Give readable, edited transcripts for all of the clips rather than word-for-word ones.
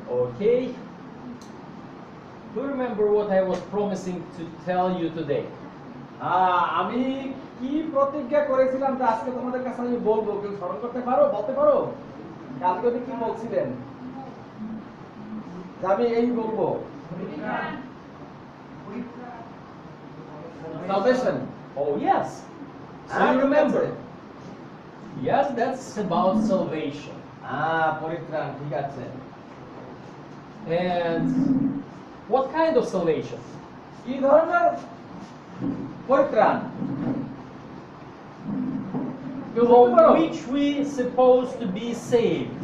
Okay. Do you remember what I was promising to tell you today? আমি কি প্রতিজ্ঞা করেছিলাম যে আজকে তোমাদের কাছে আমি বলবো, কেউ স্মরণ করতে পারো, বলতে পারো? কালকে কি বলছিলেন যে আমি এই বলবো? Salvation. Oh yes. So you remember? Yes, that's about salvation. পরিত্রাণ, ঠিক আছে। And what kind of salvation? কি ধরনের পরিত্রাণ? From which we supposed to be saved?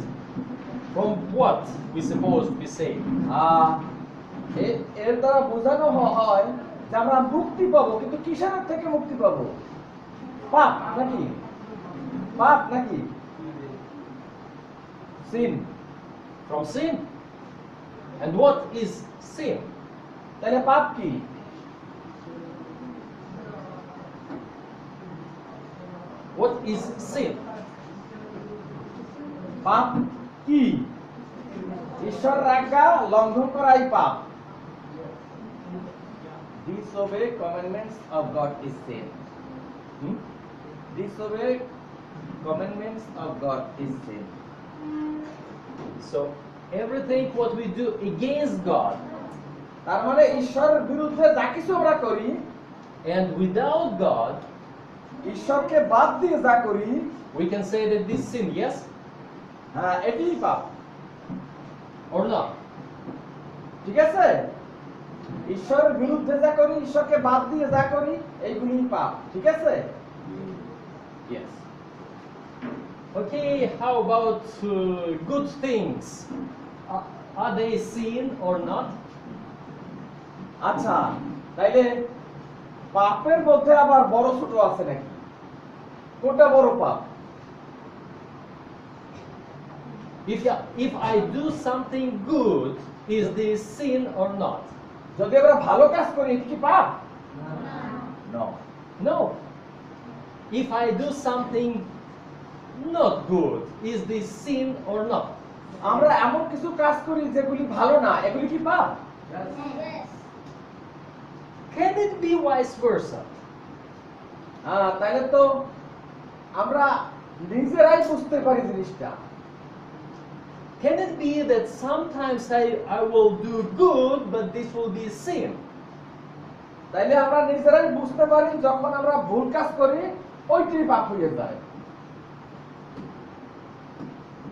From what we supposed to be saved? এর দ্বারা বোঝানো হয় যে আমরা মুক্তি পাবো, কিন্তু কিসের থেকে মুক্তি পাবো? পাপ নাকি? পাপ নাকি? sin. From sin. And what is sin? তাহলে পাপ কি? What is sin? পাপ কি? ঈশ্বরের আজ্ঞা লঙ্ঘন করাই পাপ। Disobey commandments of God is sin. Disobey commandments of God is sin. So everything what we do against God, তার মানে ঈশ্বরের বিরুদ্ধে যা কিছু আমরা করি, and without God, ঈশ্বরকে বাদ দিয়ে যা করি, we can say that this sin, yes হ্যাঁ এটাই পাপ, or not? ঠিক আছে? ঈশ্বরের বিরুদ্ধে যা করি, ঈশ্বরকে বাদ দিয়ে যা করি, এইগুলোই পাপ, ঠিক আছে? Yes. Okay, how about good things? Are they sin or not? আচ্ছা, তাইলে পাপের মধ্যে আবার বড় ছোট আছে নাকি? কোনটা বড় পাপ? If I do something good, is this sin or not? যদি আমরা ভালো কাজ করি, এটা কি পাপ? No. No. If I do something not good, is this sin or not? আমরা এমন কিছু কাজ করি যেগুলি ভালো না, এগুলি কি পাপ? Can it be vice versa? তাইলে তো আমরা নিজেরাই বুঝতে পারি জিনিসটা। Can it be that sometimes I will do good, but this will be sin? তাইলে আমরা নিজেরাই বুঝতে পারি যখন আমরা ভুল কাজ করি, ওইটাই পাপ হয়ে যায়।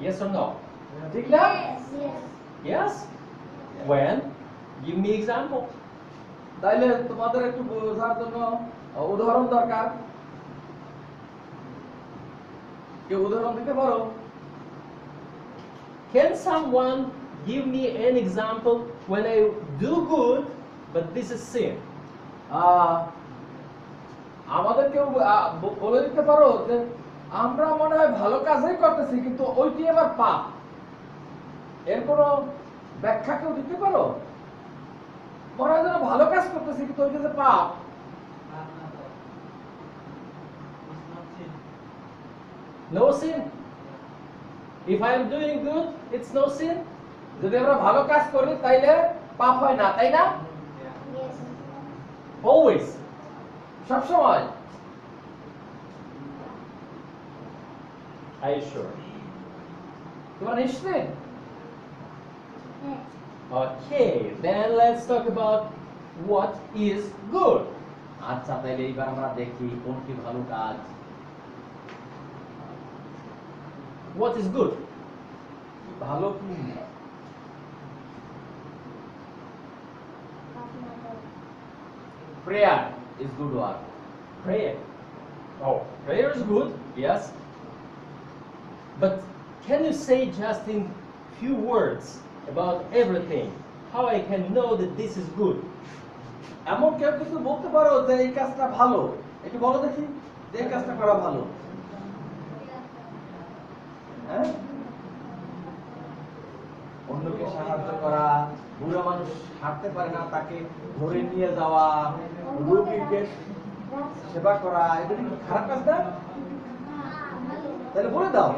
Yes or no? ঠিক না? Yes? When? Give me example. তাইলে তোমাদের একটু বোঝার জন্য উদাহরণ দরকার। কেউ উদাহরণ দিতে পারো? Can someone give me an example when I do good, but this is sin? আমাদের কেউ বলে দিতে পারো যে আমরা মনে হয় ভালো কাজই করতেছি, কিন্তু ওইটি আবার পাপ, এর কোনো ব্যাখ্যা কেউ দিতে পারো? মনে হয় যেন ভালো কাজ করতেছি, কিন্তু ওইটা যে পাপ। No sin? If I am doing good, it's no sin? যদি আমরা ভালো কাজ করি তাইলে পাপ হয় না, তাই না? Always. সব সময়। Are you sure? তোমরা নিশ্চিত? Okay, then let's talk about what is good. আচ্ছা, তাইলে এইবার আমরা দেখি কোনটি ভালো কাজ। What is good? ভালো কি? Prayer is good work. Prayer. Oh, prayer is good, yes. But can you say just in few words about everything, how I can know that this is good? এমন কেউ কিছু বলতে পারো যে এই কাজটা ভালো? একটু বলো দেখি যে এই কাজটা করা ভালো। হ্যাঁ? অন্যকে সাহায্য করা, বুড়া মানুষ হাঁটতে পারে না, তাকে ধরে নিয়ে যাওয়া, রোগীকে সেবা করা, এগুলো কি খারাপ কাজ না? তাহলে বলে দাও।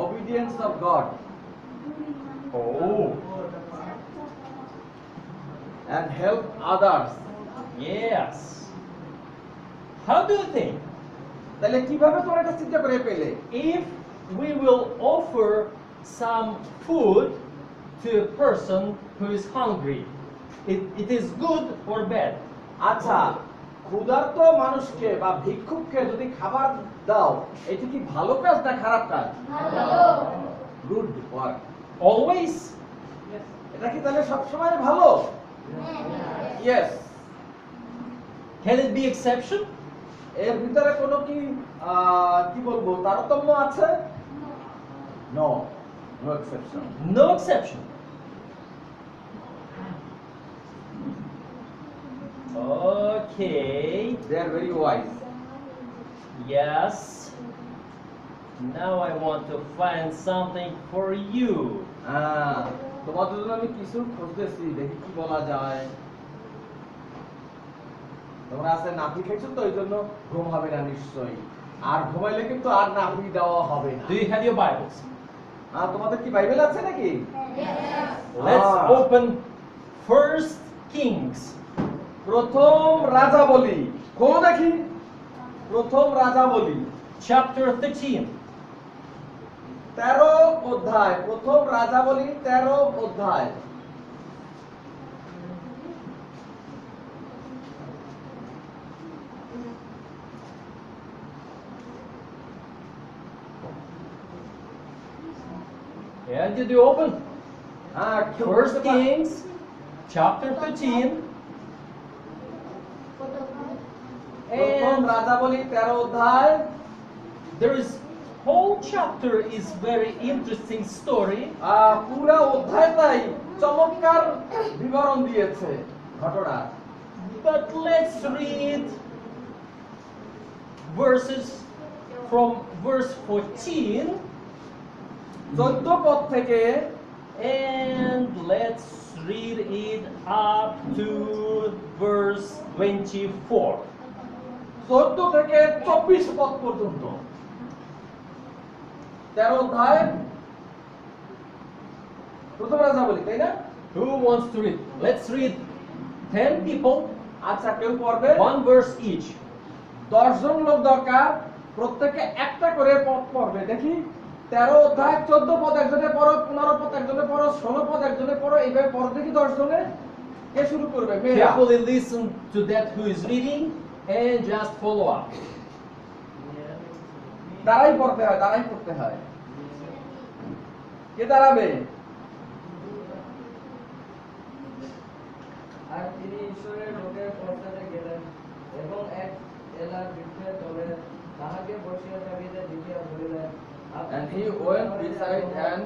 Obedience of God Oh, and help others. yes. How do you think? তাহলে কিভাবে তোমরা এটা চিন্তা করে পেলে? If we will offer some food to a person who is hungry, it is good or bad? আচ্ছা, ক্ষুধার্ত মানুষকে বা ভিক্ষুককে যদি খাবার দাও, এটা কি ভালো কাজ না খারাপ কাজ? Good work. Always? এটা কি তাহলে সবসময় ভালো? Yes. Can it be exception? এর ভিতরে কোনো কি বলবো তারতম্য আছে? No, no exception. No exception. Okay. They are very wise. Yes. Now I want to find something for you. তোমাদের জন্য আমি কিছু খুঁজতেছি, দেখি কি বলা যায়। তোমরা আছে নাপি খেয়েছো তো এই জন্য ঘুম হবে না নিশ্চয়ই, আর ঘুমাইলে কিন্তু আর নাপি দেওয়া হবে না। Do you have your Bibles? তোমাদের কি বাইবেল আছে নাকি? Let's open First Kings. প্রথম রাজাবলী খোলো দেখি। প্রথম রাজাবলী Chapter 13. 13 অধ্যায়। প্রথম রাজাবলী 13 অধ্যায়। Yeah, did you open? First Kings, chapter 13. প্রথম রাজাবলী 13 অধ্যায়। There is whole chapter is very interesting story. পুরো অধ্যায়টাই চমৎকার বিবরণ দিয়েছে ঘটনা। But let's read verses from verse 14. 14 পদ থেকে And let's read it up to verse 24. 14 থেকে 24 পদ পর্যন্ত 13 অধ্যায় প্রথম রাজাবলী, তাই না? Who wants to read? Let's read 10 people, আচ্ছা, কেউ পড়বে? 1 verse each. 10 জন লোক দরকার, প্রত্যেকে একটা করে পদ পড়বে। দেখি 13 অধ্যায় 14 পদ একজনে পড়ো, 15 পদ একজনে পড়ো, 16 পদ একজনে পড়ো, এইভাবে পড়ো। দেখি 10 জনে কে শুরু করবে? মেয়েরা। Carefully listen to that who is reading and just follow up. দাঁড়াই পড়তে হয়, দাঁড়াই পড়তে হয়। কে দাঁড়াবে? আর তিনি ঈশ্বরের লোকের পশ্চাতে গেলেন এবং এক এলার বৃক্ষে তলে তাহাকে বসিয়া থাকিতে দেখিয়া বলিলেন, And he went beside and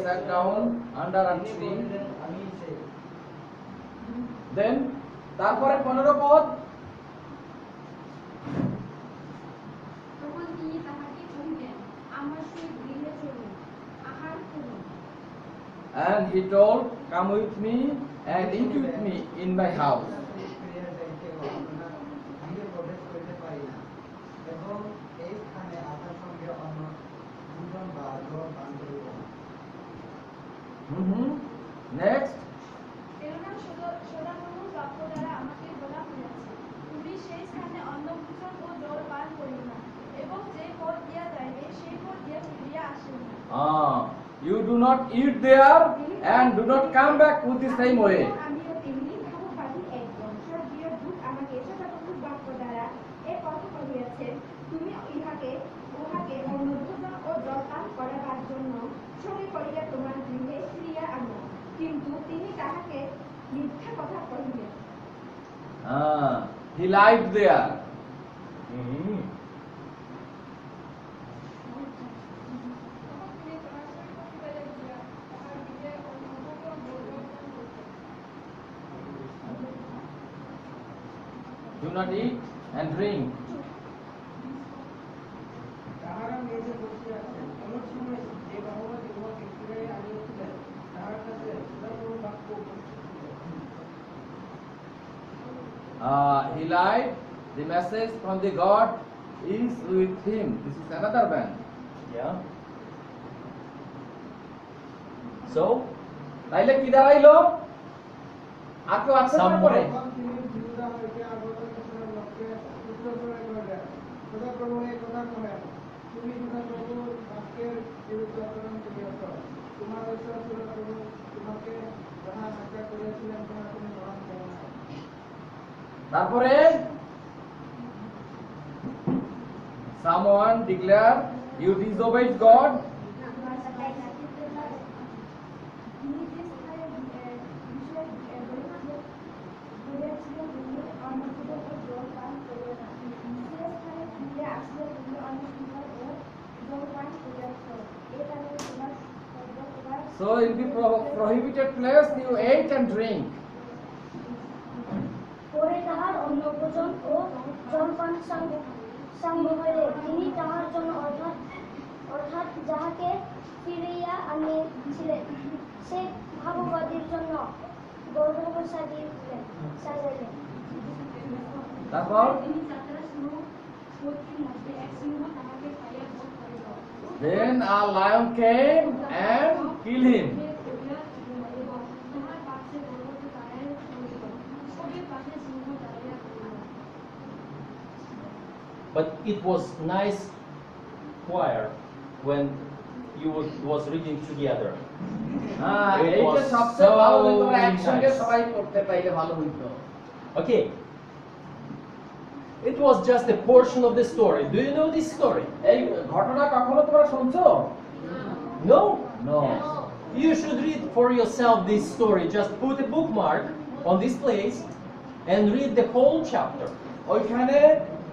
sat down under a তিনি tree. বলিলেন, আমি সেই। Then তারপরে 15 পদ। তখন তিনি তাহাকে কহিলেন, আমার সহিত গৃহে চলুন, আহার করুন। And he told, come with me and eat with me in my house. ক্রিয়া যাইতে না, গৃহে প্রবেশ করিতে পারি না, এবং এইখানে আসার সঙ্গে অন্য দুজন বা জল পান করিব না। Next. কেননা সদাগমন বাক্য দ্বারা আমাকে বলা হইয়াছে, তুমি সেই স্থানে অন্ন ভোজন ও জল পান করিও না, এবং যে পথ দিয়া যাইবে সেই পথ দিয়া ফিরিয়া আসিও না। You do not eat there and do not come back with the same way. আমিও তেমনি ভাববাদী একজন স্বর্গীয় দূত আমাকে সদাগমন বাক্য দ্বারা এ কথা কহিয়াছেন, তুমি উহাকে অন্ন ভোজন ও জল পান করাবার জন্য সঙ্গে করিয়া তোমার গৃহে ফিরিয়া আনো। কিন্তু তিনি তাহাকে মিথ্যা কথা কহিলেন। He lied there. Do not eat and drink. তাহারা মেঝে বসিয়া আছেন, এমন সময় যে বাহুবতী উহাকে ফিরাইয়া আনিয়াছিলেন, তাহার কাছে সদাগমন বাক্য উপস্থিত ছিল। He lied the message from the God is with him. This is another man. Yeah. So, তাইলে কি দাঁড়াইলো? আর কেউ আছে তারপরে? তখন তিনি জিহুদা হইতে আগত ইসরায়েল লোককে উত্তর করে কইলেন, সদাপ্রভু এই কথা কহেন, তুমি সদাপ্রভু বাক্যের বিরুদ্ধে আচরণ করিয়াছ। তোমার ঈশ্বর সদাপ্রভু তোমাকে যাহা আজ্ঞা করিয়াছিলেন তাহা তুমি গ্রহণ করো না। তারপরে someone declare you disobeyed God. So in the prohibited place you ate and drink. পরে তাহার অন্য ভোজন ও জলপান সংগ্রহে তিনি তাহার জন্য অর্থাৎ যাহাকে ফিরিয়া আনিয়াছিলেন সে ভাববাদীর জন্য গর্ভ সাজিলেন। তারপর then a lion came and killed him. but it was nice choir when you was reading together. It এইটা was সবচেয়ে ভালো so তোমরা একসঙ্গে nice. সবাই করতে পাইলে ভালো হইতো। Okay. It was just a portion of the story. Do you know this story? এই ঘটনা কখনো তোমরা শুনছো? No? No. You should read for yourself this story. Just put a bookmark on this place and read the whole chapter. ওইখানে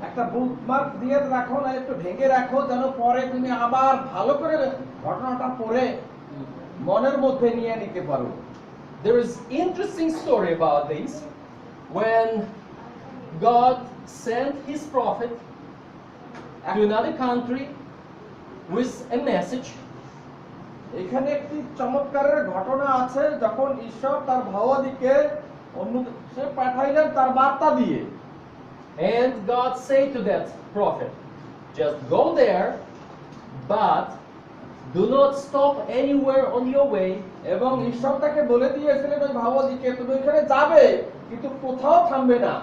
একটা bookmark দিয়ে রাখো, না একটু ঢেকে রাখো, যেন পরে তুমি আবার ভালো করে ঘটনাটা পড়ে মনের মধ্যে নিয়ে নিতে পারো। There is interesting story about this. When God sent his prophet to another country with a message, এখানে একটি চমৎকারের ঘটনা আছে, যখন ঈশ্বর তার ভাবাদিকে অন্য দেশে পাঠাইলেন তার বার্তা দিয়ে। and God said to that prophet, just go there, but do not stop anywhere on your way. এবং ঈশ্বর তাকে বলে দিয়েছিলেন ওই ভাবাদিকে, তুমি ওইখানে যাবে কিন্তু কোথাও থামবে না।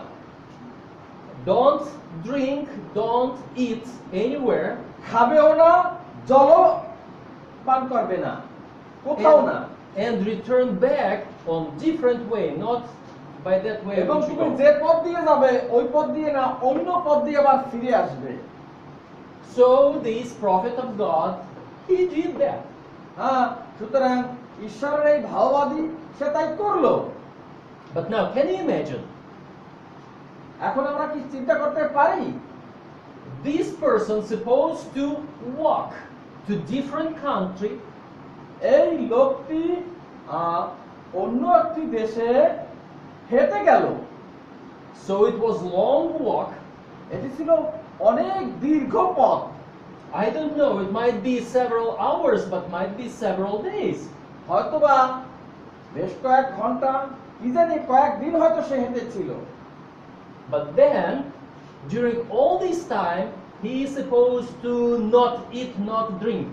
Don't drink, don't eat anywhere. খাবেও না, জলও পান করবে না, কোথাও না। And return back on different way, not by that way এবং which you তুমি go. যে পথ দিয়ে যাবে ওই পথ দিয়ে না, অন্য পথ দিয়ে আবার ফিরে আসবে। So this prophet of God, he did that. হ্যাঁ, সুতরাং ঈশ্বরের এই ভাববাদী সে তাই করলো। But now, can you imagine? এখন আমরা কি চিন্তা করতে পারি? This person supposed to walk to different country, এই লোকটি অন্য একটি দেশে হেঁটে গেল। so it was long walk. এটি ছিল অনেক দীর্ঘ পথ। I don't know, it might be several hours, but might be several days. হয়তোবা বেশ কয়েক ঘন্টা, কি জানি কয়েকদিন হয়তো সে হেঁটেছিল। But then, during all this time, he is supposed to not eat, not drink.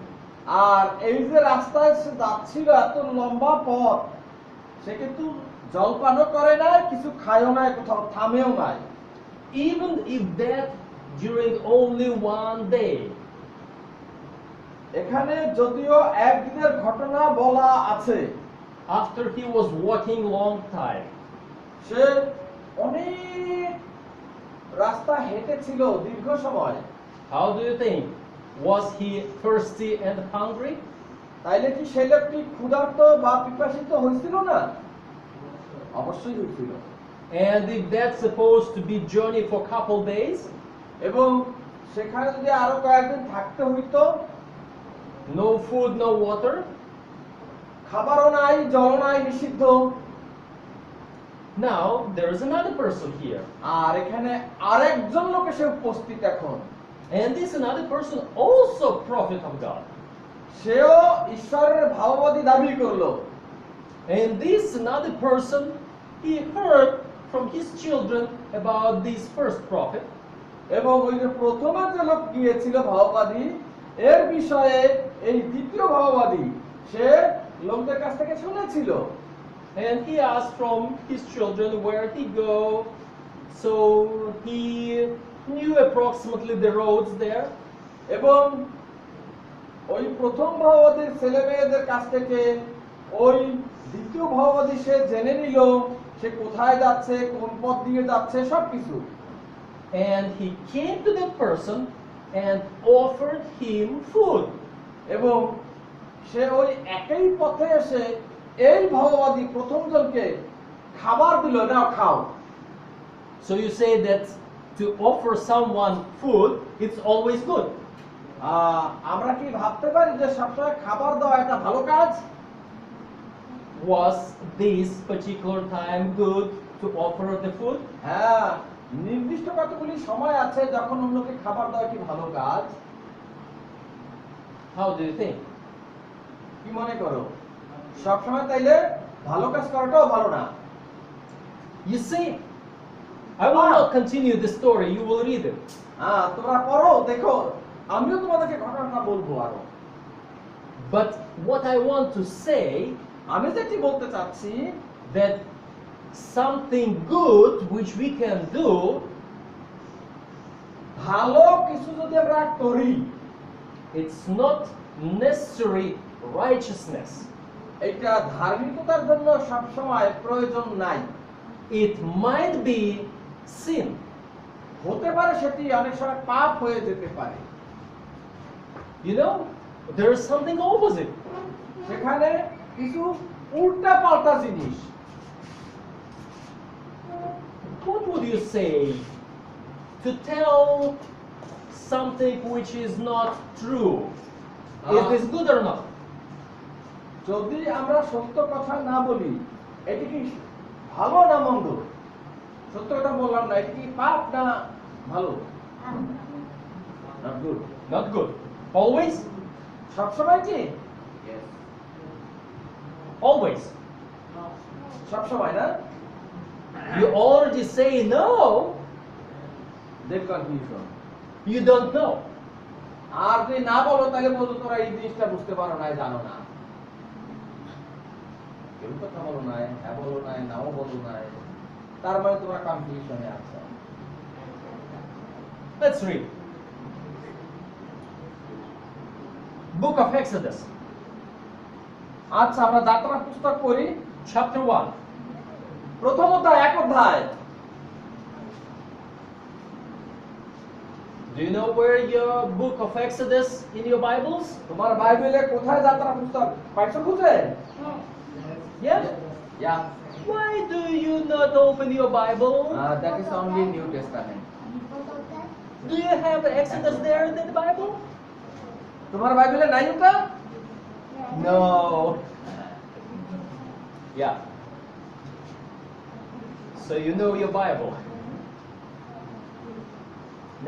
আর এই যে রাস্তায় সে যাচ্ছিল এত লম্বা পথ, সে কিন্তু জলপানও করে নাই, কিছু খায়ও নাই, কোথাও থামেও নাই। Even if that during only one day. এখানে যদিও একদিনের ঘটনা বলা আছে, After he was walking long time. সে অনেক রাস্তা হেঁটেছিল দীর্ঘ সময়। How do you think? Was he thirsty and hungry? তাইলে কি সেই লোকটি ক্ষুধার্ত বা পিপাসিত হয়েছিল না? অবশ্যই হয়েছিল। And if that's supposed to be journey for couple days, এবং সেখানে যদি আরো কয়েকদিন থাকতে হইতো, no food, no water, খাবারও নাই, জল নাই, নিষিদ্ধ। now there is another person here. আর এখানে আরেকজন লোক এসে উপস্থিত এখন। And this another person also prophet of God. সেও ঈশ্বরের ভাববাদী দাবি করলো। And this another person, he heard from his children about this first prophet. এবং ওই যে প্রথমে যে লোক গিয়েছিল ভাববাদী, এর বিষয়ে এই দ্বিতীয় ভাববাদী সে লোকদের কাছ থেকে শুনেছিল। And he asked from his children where he go. So he knew approximately the roads there. এবং ওই প্রথম ভাববাদীর ছেলে মেয়েদের কাছ থেকে ওই দ্বিতীয় ভাববাদী সে জেনে নিল সে কোথায় যাচ্ছে, কোন পথ দিয়ে যাচ্ছে, সবকিছু। And he came to that person and offered him food. এবং সে ওই একই পথে এসে এই ভাববাদী প্রথম জনকে খাবার দিল, নাও খাও। So you say that to offer someone food, it's always good. আমরা কি ভাবতে পারি যে সবসময় খাবার দেওয়া একটা ভালো কাজ? Was this particular time good to offer the food? হ্যাঁ, নির্দিষ্ট কতগুলি সময় আছে যখন অন্যকে খাবার দেওয়া কি ভালো কাজ? How do you think? কি মনে করো? সবসময় তাইলে ভালো কাজ করাটাও ভালো না। You see, I will not continue the story, you will read it. তোমরা পড়ো, দেখো, আমিও তোমাদেরকে ঘটনাটা বলবো আরো। But what I want to say, আমি যেটি বলতে চাচ্ছি, that something good which we can do, ভালো কিছু যদি আমরা করি, it's not necessary righteousness. এটা ধার্মিকতার জন্য সবসময় প্রয়োজন নাই। It might be sin. হতে পারে সেটি অনেক সময় পাপ হয়ে যেতে পারে। You know, there is something opposite. সেখানে কিছু উল্টা পাল্টা জিনিস। What would you say to tell something which is not true? Is this good or not? যদি আমরা সত্য কথা না বলি, এটি কি ভালো না মন্দ? সত্য কথা বললাম না, এটি কি পাপ না ভালো? Not good. Not good. Always? সবসময় কি? Always. সবসময় না? You already say no, Then confusion. you don't know. আর যদি না বলো তাহলে বলতো তোরা এই জিনিসটা বুঝতে পারো না, জানো না। কেউ কথা বলো নাই, হ্যাঁ বলো নাই, নাও বলো নাই, তার মানে তোমরা কনফিউশনে আছো। Let's read. Book of Exodus, আচ্ছা, আমরা যাত্রা পুস্তক পড়ি, chapter 1. প্রথম অধ্যায়, 1 অধ্যায়। Do you know where your book of Exodus in your Bibles? তোমার বাইবেলে কোথায় যাত্রা পুস্তক পাইছো খুঁজে? Yeah? Yeah. Why do you not open your Bible? That is only New Testament. Do you have Exodus there in the Bible? তোমার বাইবেলে নাই ওটা? No. Yeah. So you know your Bible.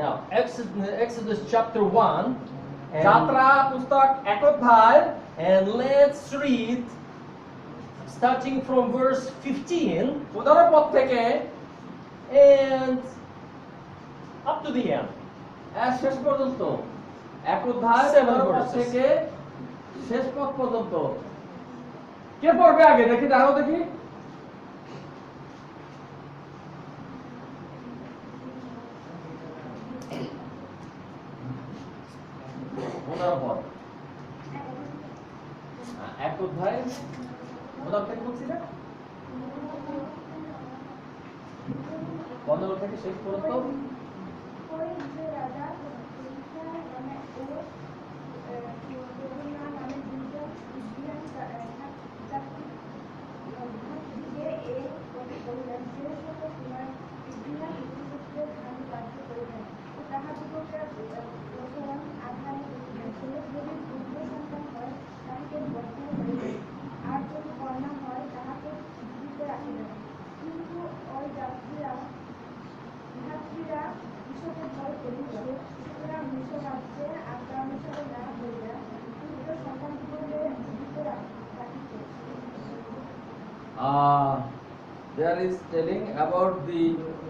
Now, Exodus chapter 1. যাত্রা পুস্তক 1 অধ্যায়, And let's read starting from verse 15 15 পদ থেকে and up to the end. শেষ পর্যন্ত। 1 অধ্যায় 7 15 পদ verses. থেকে শেষ পদ পর্যন্ত। কে পড়বে আগে দেখি, দাঁড়াও দেখি। পদ 1 অধ্যায় 15 থেকে বলছি না, 15 থেকে শেষ পর্যন্ত। There is telling about the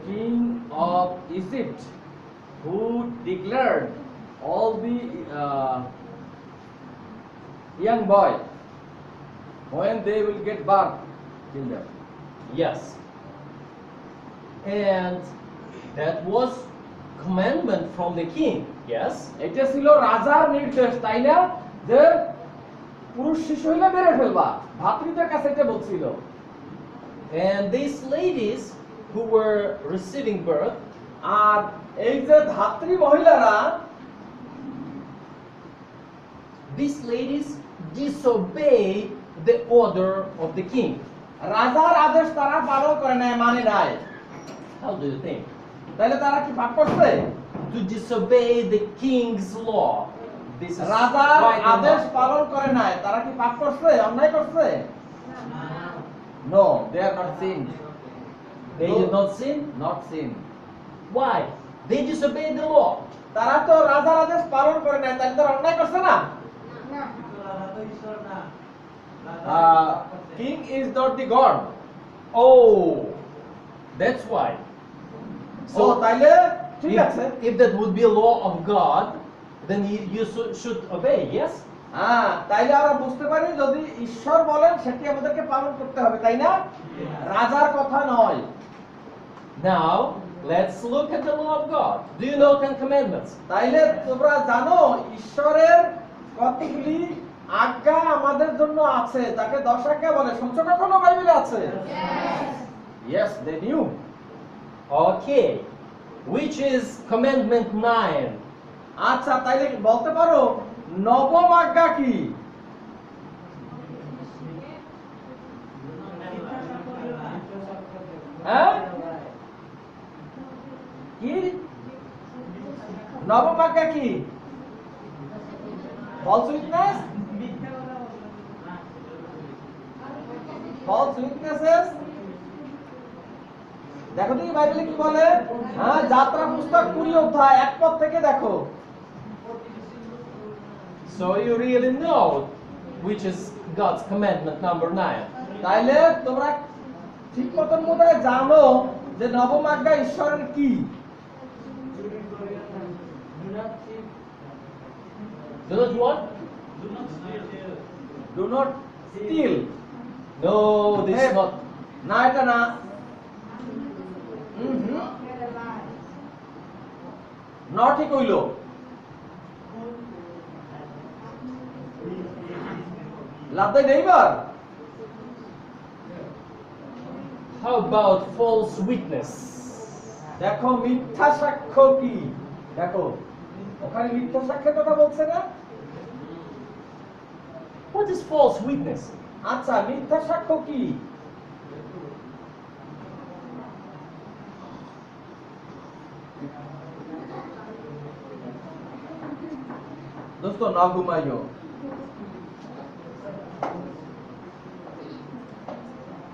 king of Egypt. who declared all the young boy when they will get birth, kill them. Yes. And that was commandment from the king. Yes. এটা ছিল রাজার নির্দেশ, তাই না? যে পুরুষ শিশু হইলে মেরে ফেলবা, ভাতৃদের কাছে এটা বলছিল। And these ladies who were receiving birth, আর এই যে ধাত্রী মহিলারা, these ladies disobey the order of the king. রাজার আদেশ তারা পালন করে নাই, মানে নাই। How do you think? তাহলে তারা কি পাপ করছে? To disobey the king's law. This is রাজার right or আদেশ not? পালন করে নাই, তারা কি পাপ করছে, অন্যায় করছে? No, they are not sinned. They did not sin. Not sin. Why? They disobeyed the law. তারা তো রাজার আদেশ পালন করে নাই, তাহলে তারা অন্যায় করছে না? King is not the God. Oh, that's why. So তাইলে ঠিক আছে। If that would be a law of God, then you should obey. Yes. হ্যাঁ, তাইলে আমরা বুঝতে পারি যদি ঈশ্বর বলেন সেটি আমাদেরকে পালন করতে হবে, তাই না? রাজার কথা নয়। Now let's look at the law of God. Do you know 10 commandments? তাইলে তোমরা জানো ঈশ্বরের কতগুলি আজ্ঞা আমাদের জন্য আছে, তাকে 10 আজ্ঞা বলে। শুনছো কখনো বাইবেলে আছে? Yes, they knew. Okay. Which is commandment 9? আচ্ছা, তাইলে বলতে পারো নবম আজ্ঞা কি? হ্যাঁ, কি নবম আজ্ঞা কি? False witness? False witnesses? দেখো দেখি বাইবেলে কি বলে। হ্যাঁ, যাত্রা পুস্তক 20 অধ্যায় 1 পদ থেকে দেখো। So you really know which is God's commandment number 9. তাইলে তোমরা ঠিক মতন বোধহয় জানো যে নবম আজ্ঞা ঈশ্বরের কি। Do not what? Do not steal. No, this is not. না, এটা না। না ঠিক হইল। Love thy neighbor. How about false witness? দেখো মিথ্যা সাক্ষ্য কি? দেখো ওখানে মিথ্যা সাক্ষ্যের কথা বলছে না? What is false witness? আচ্ছা, মিথ্যা সাক্ষ্য কি? দোস্ত না ঘুমাইও।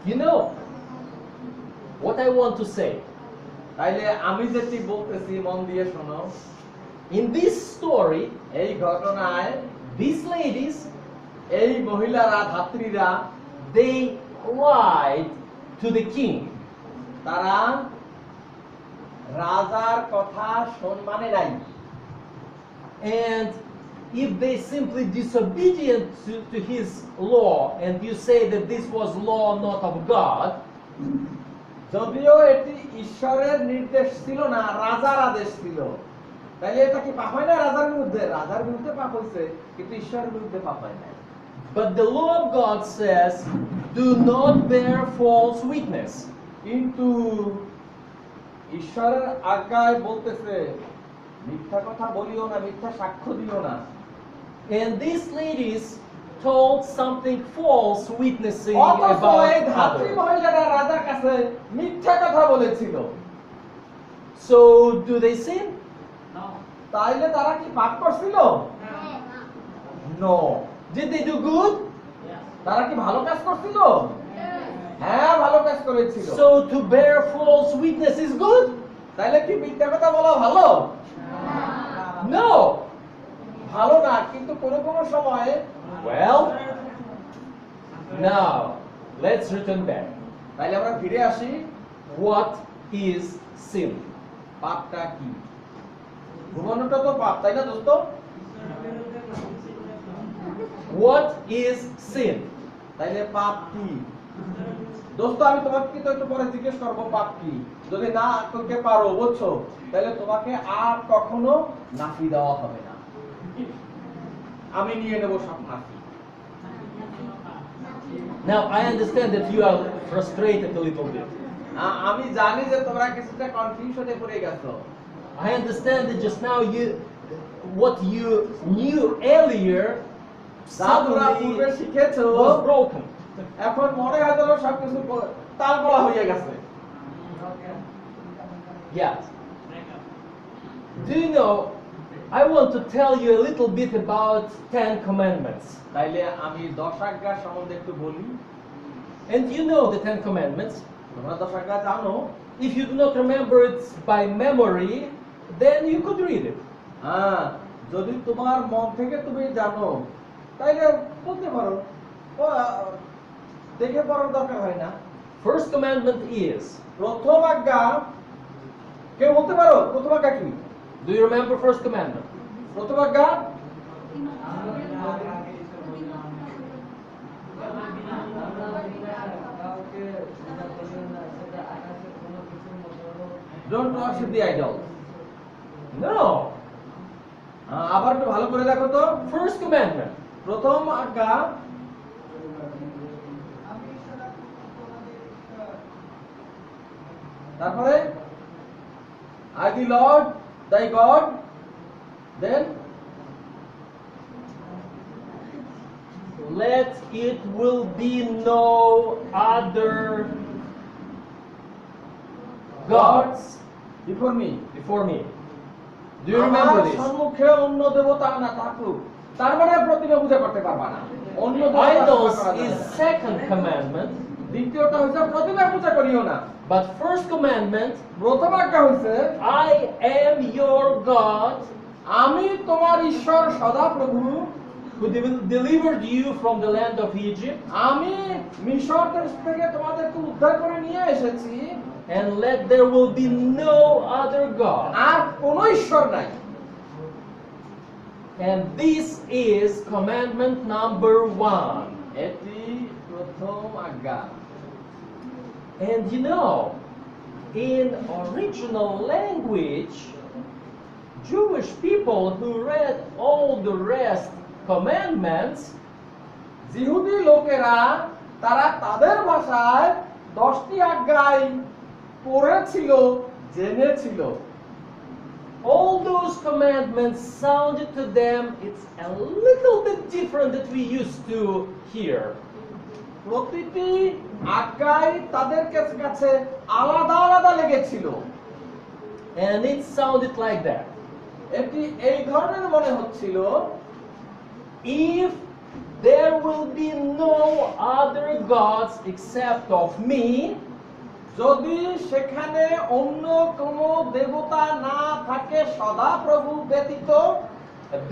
You know what I want to say. তাইলে আমি যেটি বলতেছি মন দিয়ে শোনো। In this story, এই ঘটনায় these ladies, এই মহিলারা, ধাত্রীরা, they lied to the king. তারা রাজার কথা মানে নাই। And if they simply disobedient to his law, and you say that this was law not of God, যদিও এটি ঈশ্বরের নির্দেশ ছিল না, রাজার আদেশ ছিল, তাহলে এটা কি পাপ হয় না? রাজার বিরুদ্ধে, রাজার বিরুদ্ধে পাপ হয়েছে, কিন্তু ঈশ্বরের বিরুদ্ধে পাপ হয় না। but the law of God says, do not bear false witness. কিন্তু ঈশ্বরের আজ্ঞায় বলতেছে মিথ্যা কথা বলিও না, মিথ্যা সাক্ষ্য দিও না। And these ladies told something false witnessing অথচ এই about ধাত্রী others. মহিলারা রাজার কাছে মিথ্যা কথা বলেছিল। So do they sin? তাইলে তারা কি পাপ করছিল? No. Did they do good? তারা কি ভালো কাজ করছিল? হ্যাঁ, ভালো কাজ করেছিল। So to bear false witness is good? তাইলে কি মিথ্যা কথা বলা ভালো? No. ভালো না, কিন্তু কোনো কোনো সময়ে। Well, now let's return back. তাইলে আমরা ফিরে আসি। What is sin? পাপটা কি? ঘুমানোটা তো পাপ, তাই না দোস্ত? What is sin? তাইলে পাপ কি? দোস্ত আমি তোমাকে কিন্তু একটু পরে জিজ্ঞেস করবো পাপ কি। যদি না করতে পারো, বুঝছো, তাহলে তোমাকে আর কখনো নাফি দেওয়া হবে না। আমি নিয়ে নেব সব Nafi. Now I understand that you are frustrated a little bit. আমি জানি যে তোমরা কিছুটা কনফিউশনে পড়ে গেছো। I understand that just now what you knew earlier তোমরা suddenly পূর্বে শিখেছো was broken. এখন মনে হয় যেন সবকিছু তালগোলা হয়ে গেছে। Yeah. Do you know, I want to tell you a little bit about 10 commandments. তাইলে আমি 10 আজ্ঞা সম্বন্ধে একটু বলি। And you know the 10 commandments. তোমরা 10 আজ্ঞা জানো? If you do not remember it by memory, then you could read it. হ্যাঁ, যদি তোমার মন থেকে তুমি জানো তাইলে বলতে পারো, দেখে পড়ার দরকার হয় না। First commandment is, প্রথম আজ্ঞা কেউ বলতে পারো? প্রথম আজ্ঞা কি? do you remember first commandment? প্রথম আজ্ঞা Don't worship the idols. No. আবার একটু ভালো করে দেখো তো। First commandment. প্রথম আজ্ঞা তারপরে I the Lord thy God, then Let it will be no other gods before me. before me. Do you remember আমার this? সম্মুখে অন্য দেবতা না থাকুক। তার মানে প্রতিমা পূজা করতে পারবা না। অন্য দেবতা Idols পূজা করা is যাবে না। second commandment, দ্বিতীয়টা হচ্ছে প্রতিমা পূজা করিও না। but first commandment, প্রথম আজ্ঞা হচ্ছে I am your God আমি তোমার ঈশ্বর সদাপ্রভু, who delivered you from the land of Egypt, আমি মিশর দেশ থেকে তোমাদেরকে উদ্ধার করে নিয়ে এসেছি, and let there will be no other God. আর কোনো ঈশ্বর নাই। And this is commandment number 1. এটি প্রথম আজ্ঞা। And you know, in original language, Jewish people who read all the rest commandments, জিহুদি লোকেরা তারা তাদের ভাষায় 10টি আজ্ঞাই পড়েছিল, জেনেছিল। all those commandments sounded to them, it's a little bit different that we used to hear. প্রতিটি আজ্ঞাই তাদের কাছে আলাদা আলাদা লেগেছিল। And it sounded like that. এটি এই ধরনের মনে হচ্ছিল, If there will be no other gods except of me, যদি সেখানে অন্য কোনো দেবতা না থাকে সদাপ্রভু ব্যতীত,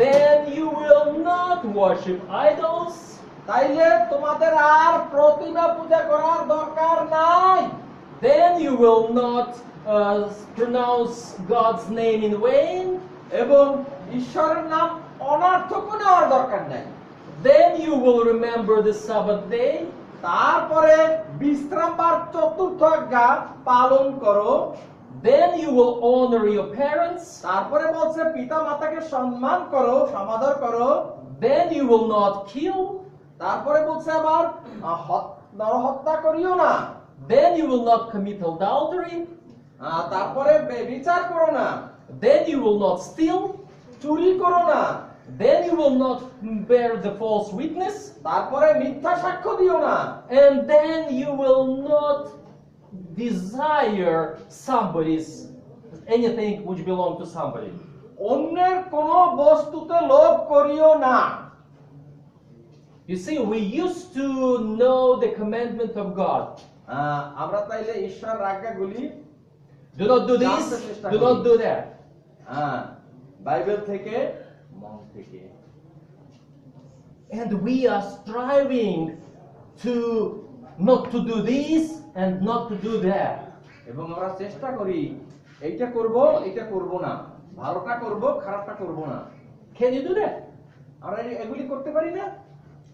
then you will not worship idols, তাইলে তোমাদের আর প্রতিমা পূজা করার দরকার নাই। then you will not pronounce God's name in vain, এবং ঈশ্বরের নাম অনর্থক নেওয়ার দরকার নাই। then you will remember the Sabbath day, তারপরে বিশ্রামবার চতুর্থ আজ্ঞা পালন করো, then you will honor your parents, তারপরে বলছে পিতা মাতাকে সম্মান করো, সমাদর করো, then you will not kill, তারপরে বলছে আবার নরহত্যা করিও না, then you will not commit adultery, তারপরে ব্যভিচার করো না, then you will not steal, চুরি করো না, then you will not bear the false witness, তারপরে মিথ্যা সাক্ষ্য দিও না, and then you will not desire anything which belong to somebody. অন্যের কোনো বস্তুতে লোভ করিও না। You see, we used to know the commandment of God. আমরা তাইলে ঈশ্বর আজ্ঞাগুলি Do not do this, do not do that. Bible থেকে, মন থেকে। And we are striving to not to do this and not to do that. এবং আমরা চেষ্টা করি এইটা করব, এইটা করব না। ভালোটা করব, খারাপটা করব না। Can you do that? আমরা এগুলি করতে পারি না?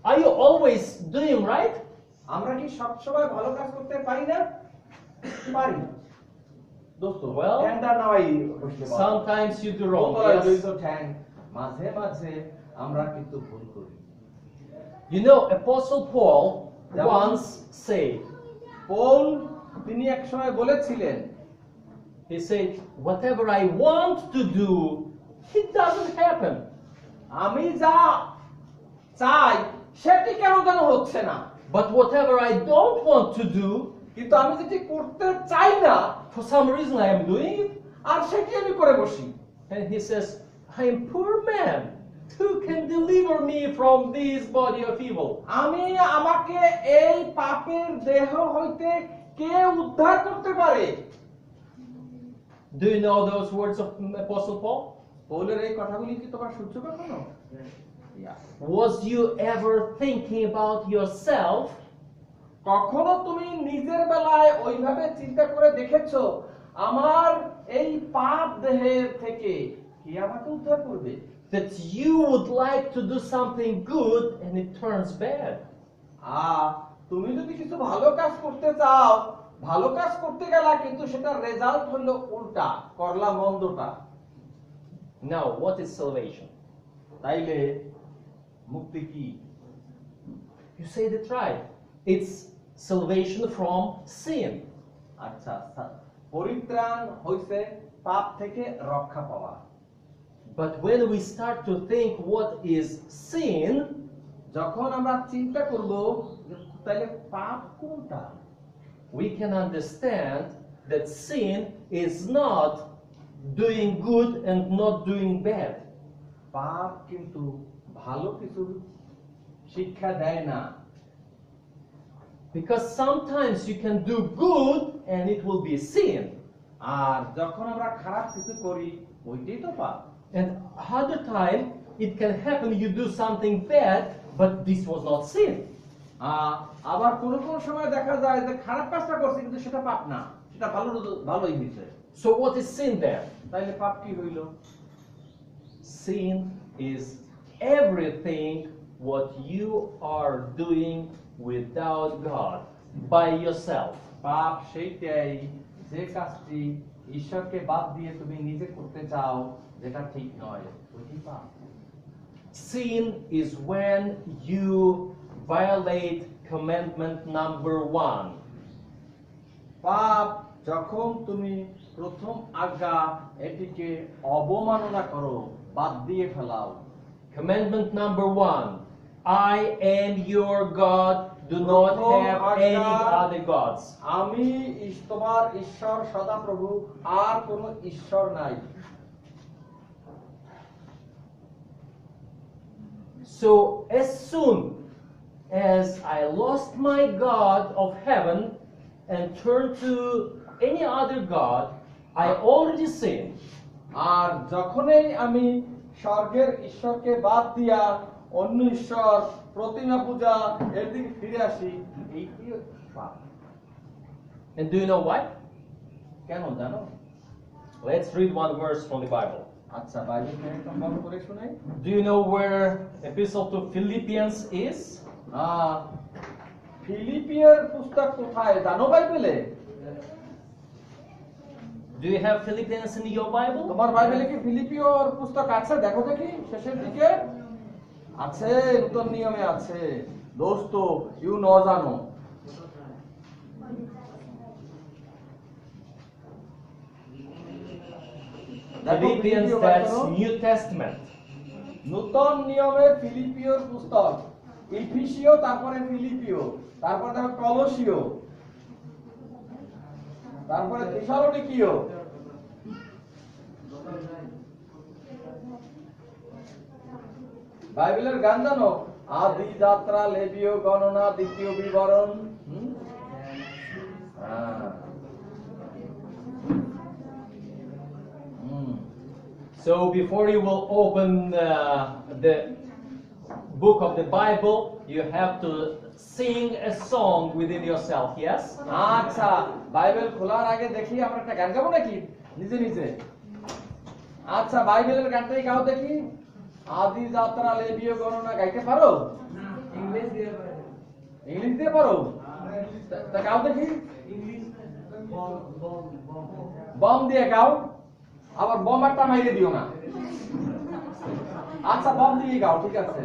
Are you always doing right? আমরা কি সব সময় ভালো কাজ করতে পারি না? পারি। দোস্ত, Well, ঠ্যাংটা নামাই বসতে পারো। Sometimes you do wrong. বোতলে Yes. জড়িত ঠ্যাং, মাঝে মাঝে আমরা কিন্তু ভুল করি। You know, Apostle Paul Yeah. once said, Paul তিনি এক সময় বলেছিলেন, he said, whatever I want to do, it doesn't happen. আমি যা চাই সেটি কেন যেন হচ্ছে না, But whatever I don't want to do, কিন্তু আমি যেটি করতে চাই না for some reason I am doing it. আর সেটি আমি করে বসি। And he says, I am poor man. Who can deliver me from this body of evil? আমি আমাকে এই পাপের দেহ হইতে কে উদ্ধার করতে পারে? Do you know those words of Apostle Paul? পৌলের এই কথাগুলি কি তোমরা শুনছো কখনো? Was you ever thinking about yourself? কখনো তুমি নিজের বেলায় ওইভাবে চিন্তা করে দেখেছো আমার এই পাপ দেহের থেকে কে আমাকে উদ্ধার করবে? That you would like to do something good and it turns bad. তুমি যদি কিছু ভালো কাজ করতে চাও, ভালো কাজ করতে গেলা কিন্তু সেটার রেজাল্ট হলো উল্টা, করলা মন্দটা। Now, what is salvation? তাইলে মুক্তি কি? You said it right. It's salvation from sin. আচ্ছা, পরিত্রাণ হইছে পাপ থেকে রক্ষা পাওয়া। But when we start to think what is sin, যখন আমরা চিন্তা করব তাহলে পাপ কোনটা, we can understand that sin is not doing good and not doing bad. পাপ কিন্তু ভালো কিছু শিক্ষা দেয় না। Because sometimes you can do good and it will be sin. আর যখন আমরা খারাপ কিছু করি ওইটাই তো পাপ। And other time it can happen you do something bad, but this was not sin. আবার কোন কোন সময় দেখা যায় যে খারাপ কাজটা করছে কিন্তু সেটা পাপ না, সেটা ভালোই হয়েছে। So what is sin there? তাইলে পাপ কি হইল? Sin is everything what you are doing without God, by yourself. পাপ সেইটাই যে কাজটি ঈশ্বরকে বাদ দিয়ে তুমি নিজে করতে চাও, যেটা ঠিক নয়, ওইটাই পাপ। Sin is when you violate commandment number 1. পাপ যখন তুমি প্রথম আজ্ঞা এটিকে অবমাননা করো, বাদ দিয়ে ফেলাও। Commandment number 1. I am your God. Do not have any other gods. আমি তোমার ঈশ্বর সদাপ্রভু, আর কোনো ঈশ্বর নাই। So as soon as I lost my God of heaven and turned to any other God, I already sinned. আর যখনই আমি স্বর্গের ঈশ্বরকে বাদ দিয়া অন্য ঈশ্বর, প্রতিমা পূজা এর দিকে ফিরে আসি, এইটি পাপ। And do you know why? কেন জানো? Let's read one verse from the Bible. আচ্ছা, বাইবেল থেকে সম্ভব করে শোনাই। Do you know where Epistle to Philippians is? ফিলিপিয়ার পুস্তক কোথায় জানো বাইবেলে? Do you have Philippians in your Bible? তোমার বাইবেলে কি ফিলিপিওর পুস্তক আছে? দেখো দেখি শেষের দিকে আছে, নতুন নিয়মে আছে। দোস্ত, ইউ ন জানো। Philippians, that's New Testament. নতুন নিয়মে ফিলিপিওর পুস্তক, ইফিসীয়, তারপরে ফিলিপিও, তারপরে দেখো কলসীয়, তারপরে থেসালোনিকীয়। বাইবেলের গান জানো? আদি যাত্রা, লেবীয় গণনা, দ্বিতীয় বিবরণ। So before you will open the book of the Bible, you have to sing a song within yourself, yes? আচ্ছা, বাইবেল খোলার আগে দেখি আমরা একটা গান গাবো নাকি নিজে নিজে? আচ্ছা বাইবেলের গানটাই গাও দেখি। আদি যাত্রা লেবীয় গণনা গাইতে পারো? ইংলিশ দিয়ে পারে। ইংলিশ দিয়ে পারো? তা গাও দেখি। ইংলিশ বম বম বম বম দিয়ে গাও, আবার বম একটা মাইরে দিও না। আচ্ছা বম দিয়ে গাও, ঠিক আছে।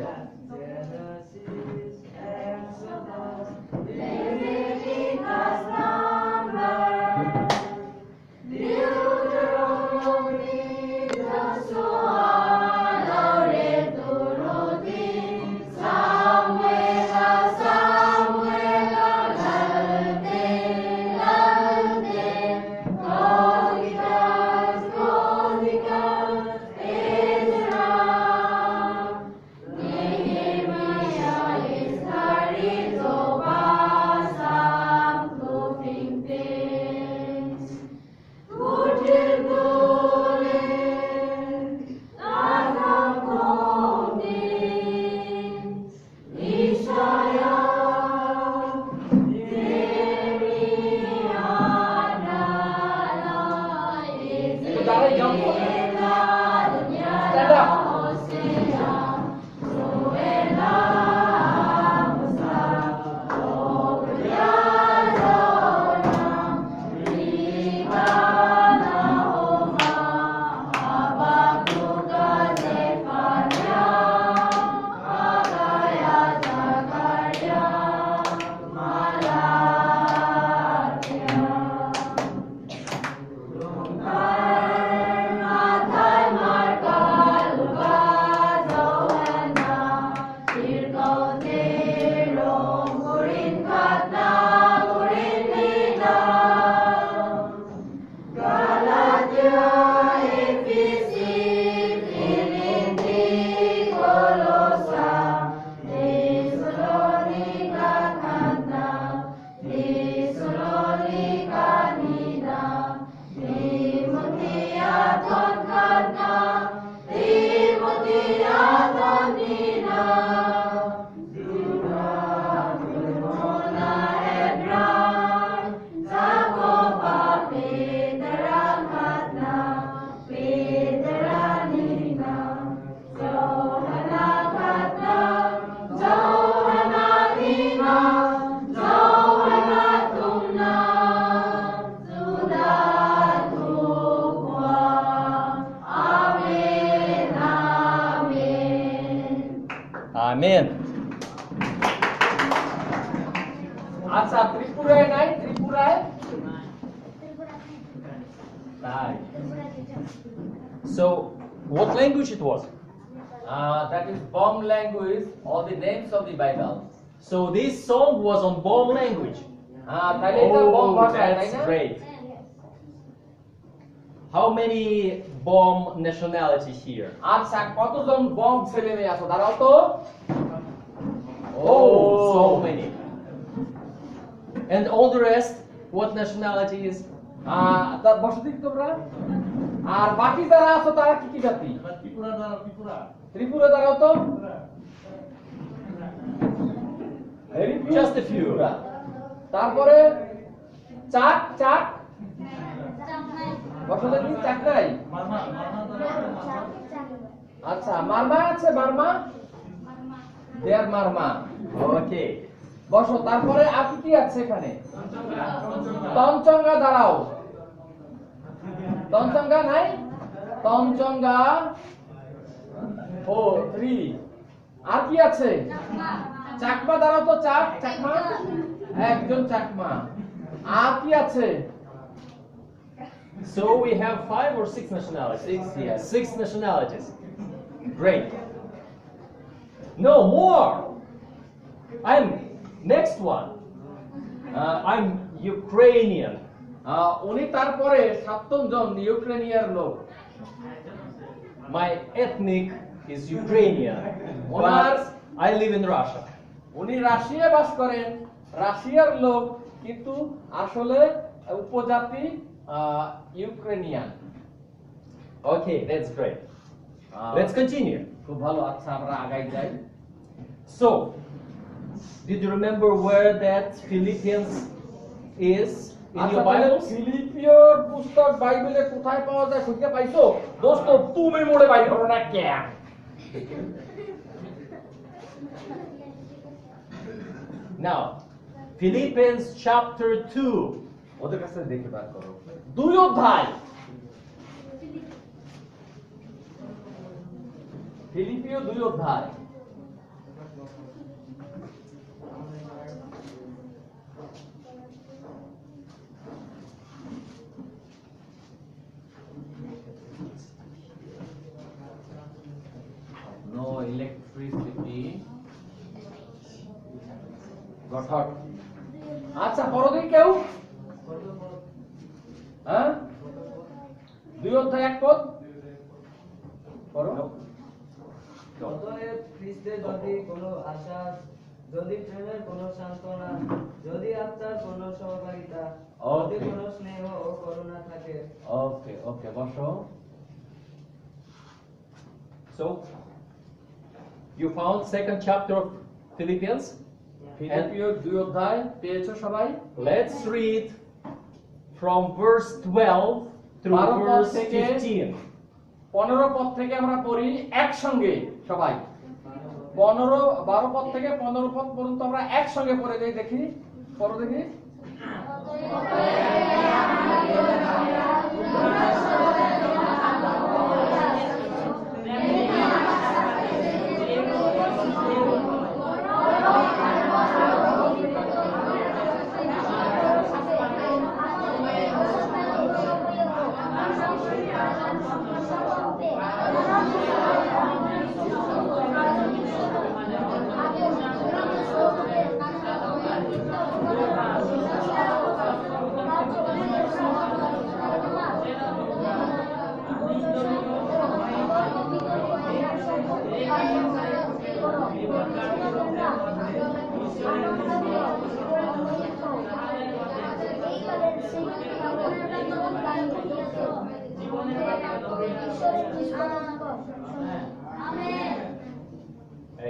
Amen. আচ্ছা ত্রিপুরায় নাই? ত্রিপুরায় Right. So, what language it was? that is bomb language, all the names of the Bible. So this song was on Bom language. তাহলে এটা bomb Oh, ভাষা, তাই that's না? great. How many Bom nationality here? আচ্ছা কতজন bomb ছেলে মেয়ে আছো দাঁড়াও তো। Oh, so many. And all the rest, what nationality is? তার বসতি তোমরা আর বাকি যারা আছো তারা কি কি জাতি? ত্রিপুরা দ্বারা ত্রিপুরা ত্রিপুরা দাঁড়াও তো। Just a few. ত্রিপুরা। তারপরে চাক চাক বসতি কি চাক নাই? মারমা মারমা দ্বারা আচ্ছা মারমা আছে, মারমা দেয়ার মারমা। Okay. বসো। তারপরে আর কি কি আছে এখানে? তঞ্চঙ্গা দাঁড়াও। তঞ্চঙ্গা নাই? তঞ্চঙ্গা ও 3। আর কি আছে? চাকমা দাঁড়াও তো। চাক চাকমা একজন চাকমা। আর কি আছে? So we have 5 or 6 nationalities? 6, yes. 6 nationalities. Great. No more. I'm next one. I'm Ukrainian. উনি তারপরে 7 জন ইউক্রেনিয়ার লোক। My ethnic is Ukrainian, Onar- but I live in Russia. উনি রাশিয়ায় বাস করেন, রাশিয়ার লোক, কিন্তু আসলে উপজাতি Ukrainian. Okay, that's great. Let's continue. খুব ভালো। আচ্ছা আমরা আগাই যাই। So, did you remember where that Philippians is in আচ্ছা, your তাহলে Bibles? ফিলিপিওর পুস্তক বাইবেলে কোথায় পাওয়া যায় খুঁজে পাইছো? দোস্ত তুমি মোড়ে বাইর করো না কেন? Now, Philippians chapter 2. ওদের কাছে দেখে বার করো। 2 অধ্যায়। ফিলিপিও 2 অধ্যায়। No electricity. Got hot. আচ্ছা, পড়ো দেখি কেউ? হ্যাঁ? 2 অধ্যায় 1 পদ। পড়ো। অতএব খ্রিস্টে যদি কোনো আশা, যদি প্রেমের কোনো সান্ত্বনা, যদি আত্মার কোনো সহকারিতা, যদি Okay. কোনো স্নেহ ও করুণা থাকে, Okay, বসো। So, you found second chapter of Philippians? ফিলিপিও 2 অধ্যায় পেয়েছো সবাই? Let's read from verse 12 through বারো পদ verse থেকে 15. 15 পদ থেকে আমরা পড়ি একসঙ্গে সবাই। 12 পদ থেকে 15 পদ পর্যন্ত আমরা একসঙ্গে পড়ে যাই, দেখি পড়ো দেখি।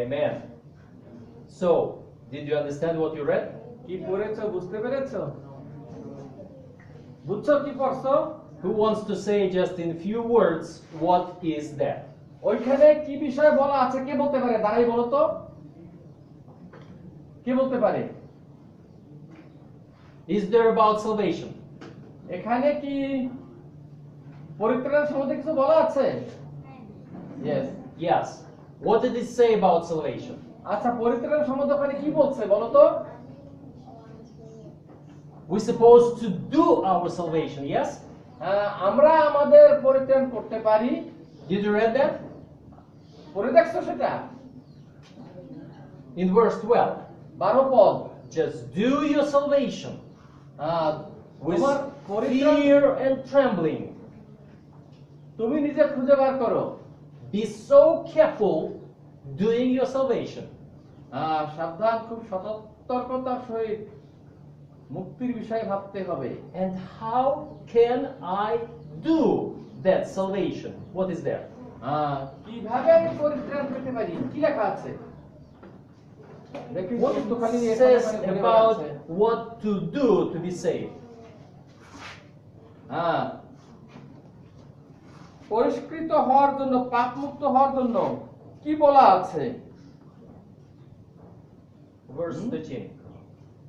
Amen. So, did you understand what you read? কি পড়েছো বুঝতে পেরেছো? বুঝছো কি পড়ছো? Who wants to say just in few words what is that? ওইখানে কি বিষয় বলা আছে কে বলতে পারে? দাঁড়াই বলো তো। কে বলতে পারে? Is there about salvation? এখানে কি পরিত্রাণের সম্বন্ধে কিছু বলা আছে? Yes. Yes. What did it say about salvation? আচ্ছা, পরিত্রাণের সম্বন্ধে ওখানে কি বলছে বলো তো? We're supposed to do our salvation, yes? আমরা আমাদের পরিত্রাণ করতে পারি। Did you read that? পড়ে দেখছো সেটা? In verse 12. 12 পদ। Just do your salvation with তোমার পরিত্রাণ fear and trembling. তুমি নিজে খুঁজে বার করো। Be so careful doing your salvation. সাবধান, খুব সতর্কতার সহিত মুক্তির বিষয়ে ভাবতে হবে। And how can I do that salvation? What is there? কিভাবে আমি পরিত্রাণ পেতে পারি? কি লেখা আছে? দেখি What একটুখানি it এখানে says ঘুরে about বেড়াচ্ছে। what to do to be saved? পরিষ্কৃত হওয়ার জন্য, পাপ মুক্ত হওয়ার জন্য কি বলা আছে? Verse 13.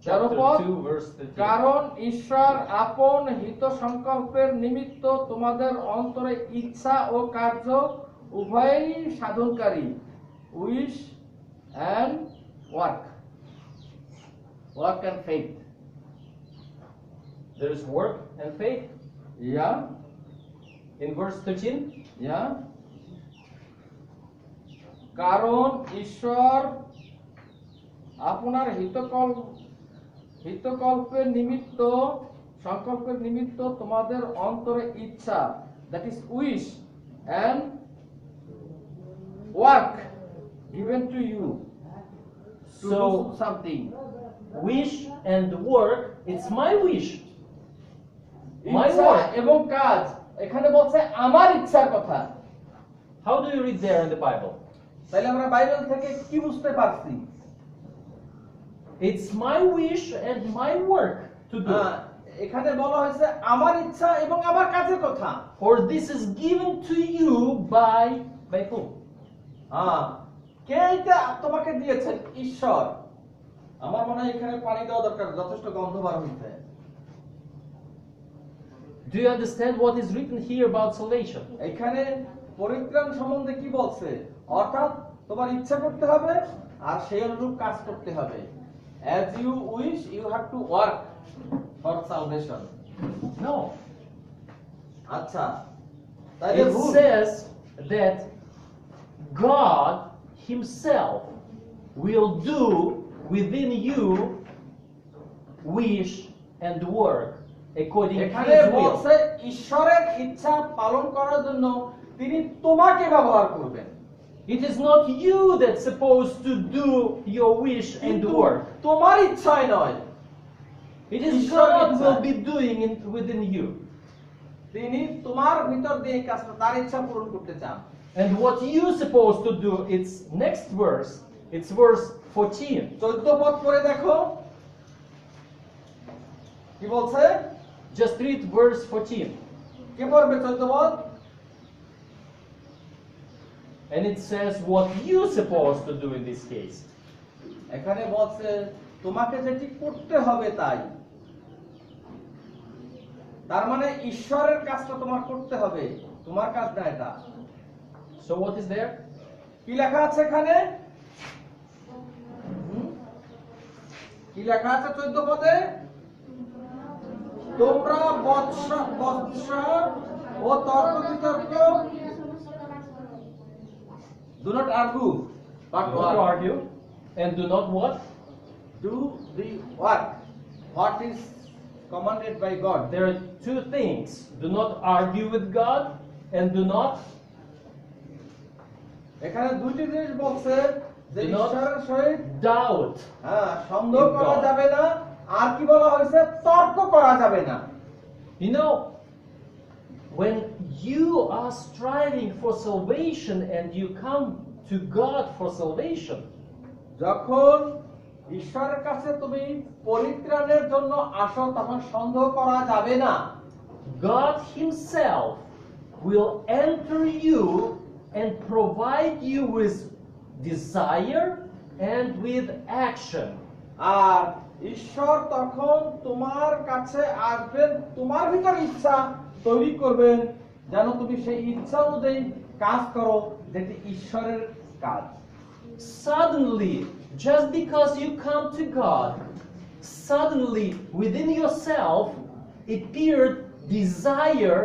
Chapter Chapter 2, verse 13. কারণ ঈশ্বর আপন হিত সংকল্পের নিমিত্ত তোমাদের অন্তরে ইচ্ছা ও কার্য উভয়ই সাধনকারী। Wish and work and faith. There is work and faith ইয়া in verse 13. ইয়া কারণ ঈশ্বর আপনার হিতকল্পের নিমিত্ত, সংকল্পের নিমিত্ত তোমাদের অন্তরে ইচ্ছা, that is wish and work given to you to So, do something. wish and work, it's my wish. My ইচ্ছা work. এবং কাজ, এখানে বলছে আমার ইচ্ছার কথা। How do you read there in the Bible? তাহলে আমরা বাইবেল থেকে কি বুঝতে পারছি? It's my wish and my work to do. এখানে বলা হয়েছে আমার ইচ্ছা এবং আমার কাজের কথা। Or this is given to you by whom? কে এটা তোমাকে দিয়েছেন? ঈশ্বর। আমার মনে হয় এখানে পানি দেওয়া দরকার, যথেষ্ট গন্ধ বার হইছে। Do you understand what is written here about salvation? এখানে পরিত্রাণ সম্বন্ধে কি বলছে? অর্থাৎ তোমার ইচ্ছা করতে হবে আর সেই অনুরূপ কাজ করতে হবে। As you wish, you have to work for salvation. No. আচ্ছা, তাহলে It ভুল। says that God Himself will do within you wish and work according to এখানে His will. বলছে ঈশ্বরের ইচ্ছা পালন করার জন্য তিনি তোমাকে ব্যবহার করবেন। It is not you that's supposed to do your wish and কিন্তু work. তোমার ইচ্ছায় নয়, It is ঈশ্বরের God ইচ্ছা। will be doing it within you. তিনি তোমার ভিতর দিয়ে কাজটা তার ইচ্ছা পূরণ করতে চান। And what you're supposed to do, it's next verse. It's verse 14. 14 পদ পড়ে দেখো কি বলছে। Just read verse 14. কে পড়বে 14 পদ? And it says what you're supposed to do in this case. এখানে বলছে তোমাকে যেটি করতে হবে তাই। তার মানে ঈশ্বরের কাজটা তোমার করতে হবে, তোমার কাজ না এটা। So what is there? কি লেখা আছে এখানে? কি লেখা আছে 14 পদে? তোমরা বৎসা ও তর্ক বিতর্ক do not argue but Do not argue and do not what? do the work what is commanded by God. There are two things. Do not argue with God and do not এখানে দুটি জিনিস বলছে যে Do not ঈশ্বরের সহিত doubt. সন্দেহ in করা God. যাবে না, আর কি বলা হয়েছে? তর্ক করা যাবে না। You know, when you are striving for salvation and you come to God for salvation, যখন ঈশ্বরের কাছে তুমি পরিত্রাণের জন্য আসো তখন সন্দেহ করা যাবে না। God Himself will enter you and provide you with desire and with action. আর ঈশ্বর তখন তোমার কাছে আসবেন, তোমার ভিতর ইচ্ছা তৈরি করবেন যেন তুমি সেই ইচ্ছা অনুযায়ী কাজ করো, যেটি ঈশ্বরের কাজ। Suddenly, just because you come to God, suddenly within yourself appeared desire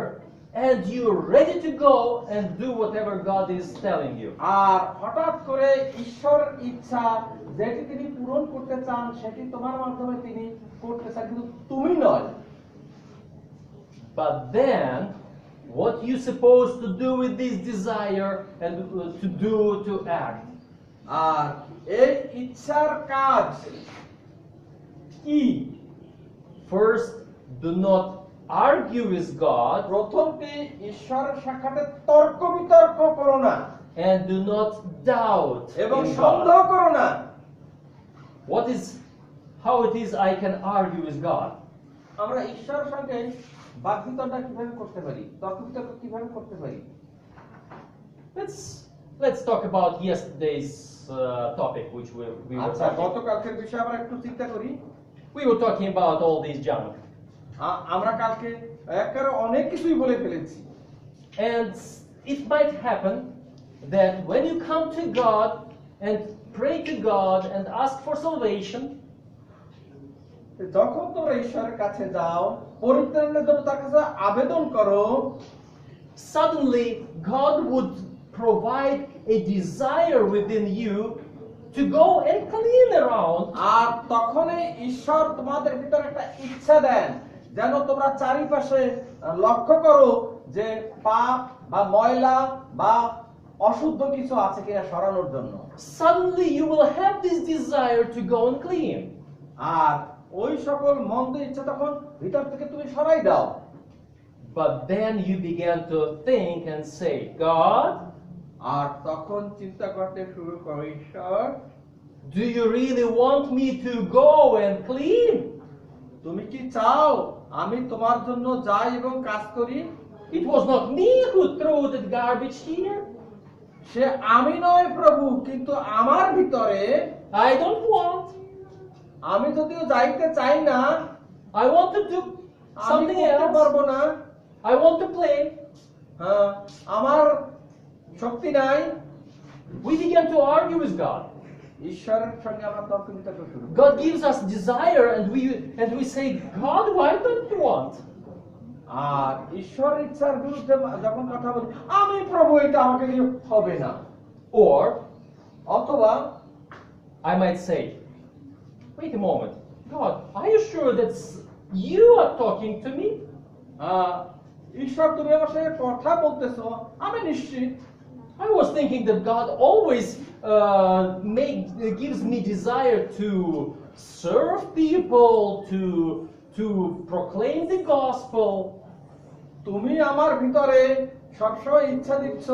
and you're ready to go and do whatever God is telling you. আর হঠাৎ করে ঈশ্বর ইচ্ছা যেটি তিনি পূরণ করতে চান সেটি তোমার মাধ্যমে তিনি করতে চান, কিন্তু তুমি নয়। But then, what you supposed to do with this desire and to act? আর এই ইচ্ছার কাজ কি? First, do not argue with God প্রথমটি ঈশ্বরের সাক্ষাতে তর্ক বিতর্ক করো না and do not doubt এবং in সন্দেহ God. করো না। How it is I can argue with God? আমরা ঈশ্বরের সঙ্গে বাকবিতণ্ডা কিভাবে করতে পারি, তর্ক বিতর্ক কিভাবে করতে পারি? Let's talk about yesterday's topic, which we were আচ্ছা, talking. গতকালকের বিষয়ে আমরা একটু চিন্তা করি। We were talking about all this junk. আমরা কালকে একেবারে অনেক কিছুই বলে ফেলেছি। And it might happen that when you come to God and pray to God and ask for salvation, যখন তোমরা ঈশ্বরের কাছে যাও, পরিত্রাণের জন্য তার কাছে আবেদন করো, suddenly God would provide a desire within you to go and clean around. আর তখনই ঈশ্বর তোমাদের ভিতরে একটা ইচ্ছা দেন যেন তোমরা চারিপাশে লক্ষ্য করো যে পাপ বা ময়লা বা অশুদ্ধ কিছু আছে কিনা সরানোর জন্য। Suddenly you will have this desire to go and clean. আর ওই সকল মন্দ ইচ্ছা তখন ভিতর থেকে তুমি সরাই দাও। But then you began to think and say, God, আর তখন চিন্তা করতে শুরু করো, ঈশ্বর do you really want me to go and clean? তুমি কি চাও আমি তোমার জন্য যাই এবং কাজ করি? It was not me who threw the garbage here. সে আমি নয় প্রভু, কিন্তু আমার ভিতরে I don't want. আমি যদিও যাইতে চাই না, I want to do আমি something করতে else. পারবো না, I want to play. হ্যাঁ, আমার শক্তি নাই। We began to argue with God. ঈশ্বরের সঙ্গে আমরা তর্ক বিতর্ক শুরু করি। God gives us desire, and we say, God, why don't you want? আর ঈশ্বরের ইচ্ছার বিরুদ্ধে যখন কথা বলি, আমি প্রভু এটা আমাকে দিয়ে হবে না। Or অথবা I might say, wait a moment, God, are you sure that you are talking to me? ঈশ্বর তুমি আমার সঙ্গে কথা বলতেছো, আমি নিশ্চিত। I was thinking that God always gives me desire to serve people, to proclaim the gospel. তুমি আমার ভিতরে সবসময় ইচ্ছা দিচ্ছ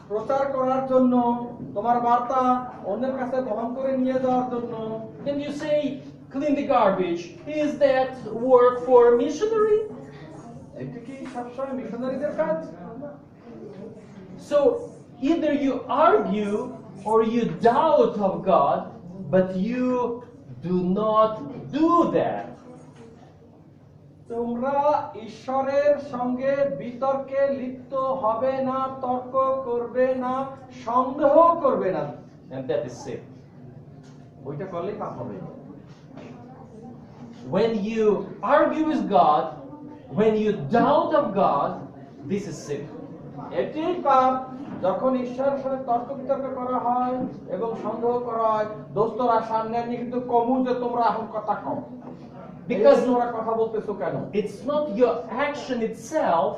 প্রচার করার জন্য, তোমার বার্তা অন্যের কাছে বহন করে নিয়ে যাওয়ার জন্য। Then you say, clean the garbage. Is that work for a missionary? এটা কি সবসময় মিশনারিদের কাজ? So either you argue or you doubt of God, but you do not do that. তোমরা ঈশ্বরের সঙ্গে বিতর্কে লিপ্ত হবে না, তর্ক করবে না, সন্দেহ করবে না, And that is sin. ওইটা করলেই পাপ হবে। When you argue with God, when you doubt of God, this is sin. এটাই পাপ, যখন ঈশ্বরের সাথে তর্ক বিতর্ক করা হয় এবং সন্দেহ করা হয়। দোস্তরা সামনে নিয়ে কিন্তু কমু যে তোমরা এখন কথা কম, Because তোমরা কথা বলতেছো কেন? it's not your action itself,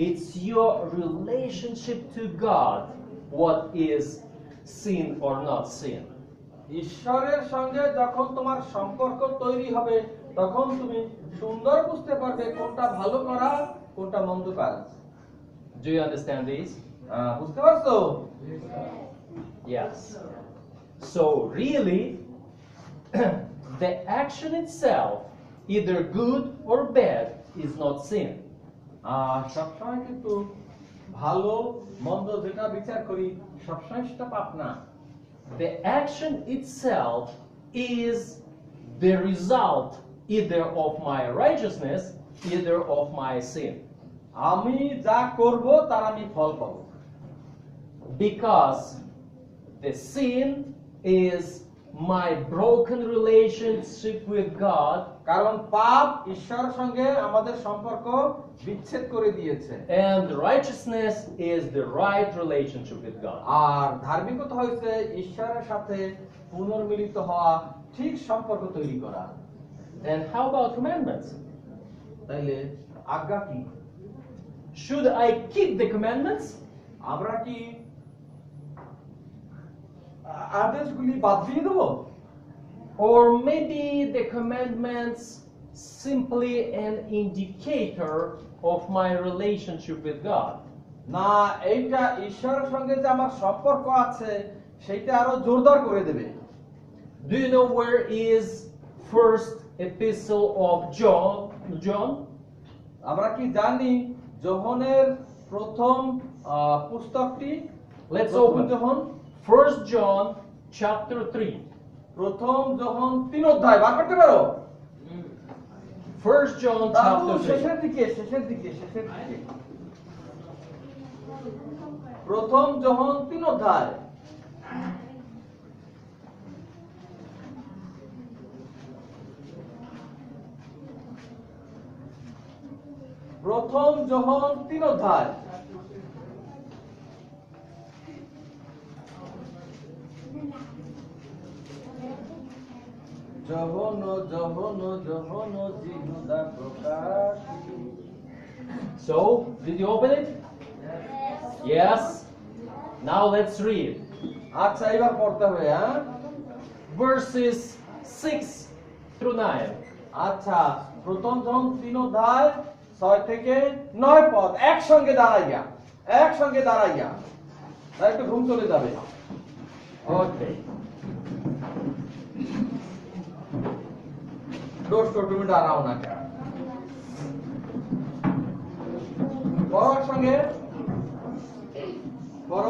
it's your relationship to God, what is sin or not sin. ঈশ্বরের সঙ্গে যখন তোমার সম্পর্ক তৈরি হবে, তখন তুমি সুন্দর বুঝতে পারবে কোনটা ভালো করা, কোনটা মন্দ কাজ। Do you understand this? বুঝতে পারছো? Yes. So really, the action itself, either good or bad, is not sin. সবসময় কিন্তু ভালো মন্দ যেটা বিচার করি সবসময় সেটা পাপ না। The action itself is the result either of my righteousness, either of my sin. আমি যা করব তার আমি ফল পাবো। Because the sin is my broken relationship with God, কারণ পাপ ঈশ্বরের সঙ্গে আমাদের সম্পর্ক বিচ্ছেদ করে দিয়েছে। and righteousness is the right relationship with God. আর ধার্মিকতা হয়েছে ঈশ্বরের সাথে পুনর্মিলিত হওয়া, ঠিক সম্পর্ক তৈরি করা। And how about commandments? তাইলে আজ্ঞা কি? Should I keep the commandments? আমরা কি আদেশগুলি বাদ দিয়ে দেবো? Or maybe the commandments simply an indicator of my relationship with God? না, এইটা ঈশ্বরের সঙ্গে যে আমার সম্পর্ক আছে সেটা আরো জোরদার করে দেবে। Do you know where is first epistle of John? আমরা কি জানি যোহনের প্রথম পুস্তকটি? Let's প্রথম open. যোহন, 1 John chapter 3. প্রথম যোহন 3 অধ্যায় বার করতে পারো? 1 John chapter 3. শেষের দিকে। প্রথম যোহন 3 অধ্যায়। প্রথম যোহন 3 অধ্যায়। যোহন জিহুদা প্রকাশ। So, did you open it? Yes. Now let's read. আচ্ছা, এবার পড়তে হবে, হ্যাঁ? Verses 6 through 9. আচ্ছা, প্রথম যোহন 3 অধ্যায় 6 থেকে 9 পদ একসঙ্গে দাঁড়াইয়া তার একটু ঘুম চলে যাবে। Okay. दोस्तों তুমি দাঁড়াও না কেন বড় সঙ্গে বড়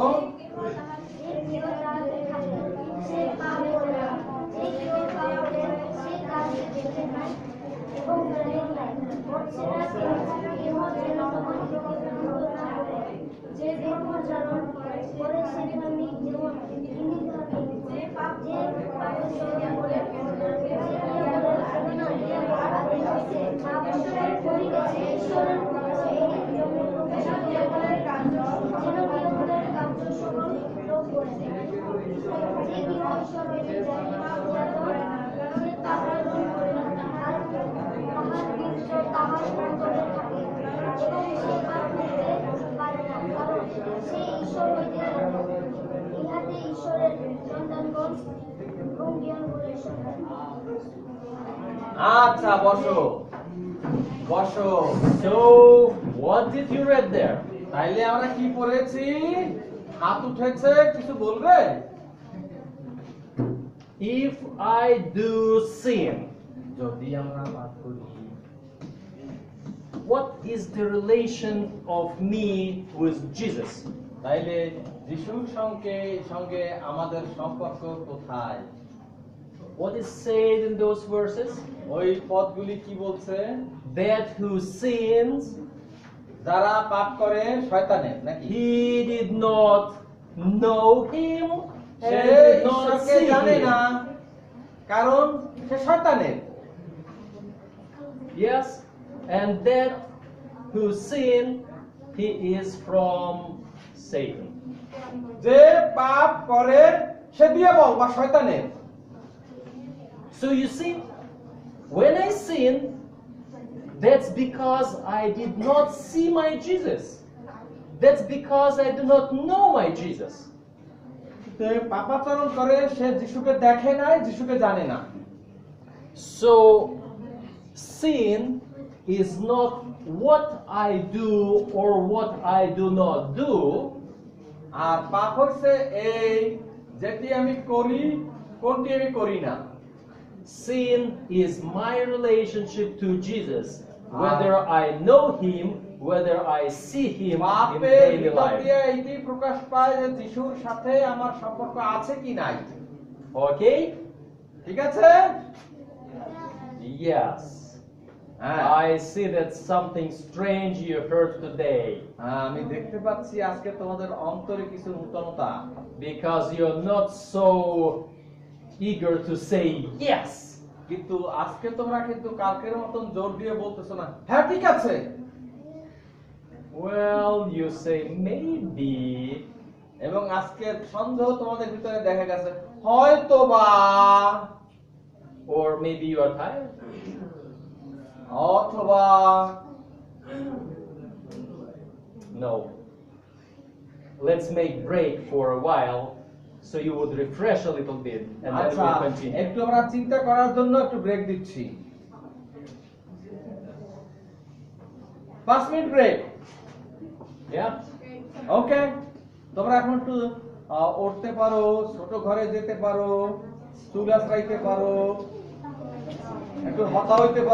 আচ্ছা বসো বসো So, what did you read there? তাইলে আমরা কি পড়েছি হাত উঠেছে কিছু বলবে If I do sin, যদি আমরা পাপ করি what is the relation of me with Jesus? তাইলে যিশুর সঙ্গে সঙ্গে আমাদের সম্পর্ক কোথায় What is said in those verses? ওই পদগুলি কি বলছে That who sins, যারা পাপ করে শয়তানের নাকি he did not know him and say did not ঈশ্বরকে see জানে না him. কারণ সে শয়তানের Yes, and that who sin, he is from Satan. যে পাপ করে সে দিয়াবল বা শয়তানের So you see, when I sin, that's because I did not see my Jesus. That's because I do not know my Jesus. সে পাপাচরণ করে সে যিশুকে দেখে নাই যিশুকে জানে না So sin is not what I do or what I do not do. আর পাপ হচ্ছে এই যেটি আমি করি কোনটি আমি করি না Sin is my relationship to Jesus, whether I know him, whether I see him in পাপের daily ভিতর life. দিয়ে এটি প্রকাশ পায় যে যিশুর সাথে আমার সম্পর্ক আছে কি নাই Okay? ঠিক আছে Yes. হ্যাঁ I see that something strange you heard today, আমি দেখতে পাচ্ছি আজকে তোমাদের অন্তরে কিছু নূতনতা because you're not so eager to say yes. কিন্তু আজকে তোমরা কিন্তু কালকের মতন জোর দিয়ে বলতেছো না হ্যাঁ ঠিক আছে Well, you say maybe, এবং আজকের সন্দেহ তোমাদের ভিতরে দেখা গেছে হয়তোবা or maybe you are tired. অথবা No. Let's make break for a while so you would refresh a little bit and then আচ্ছা we'll continue. একটু আমরা চিন্তা করার জন্য একটু ব্রেক দিচ্ছি 5 মিনিট ব্রেক Yeah? ওকে তোমরা এখন একটু উঠতে পারো ছোট ঘরে যেতে পারো চুল আশ্রাইতে পারো একটু হতা হইতে পারো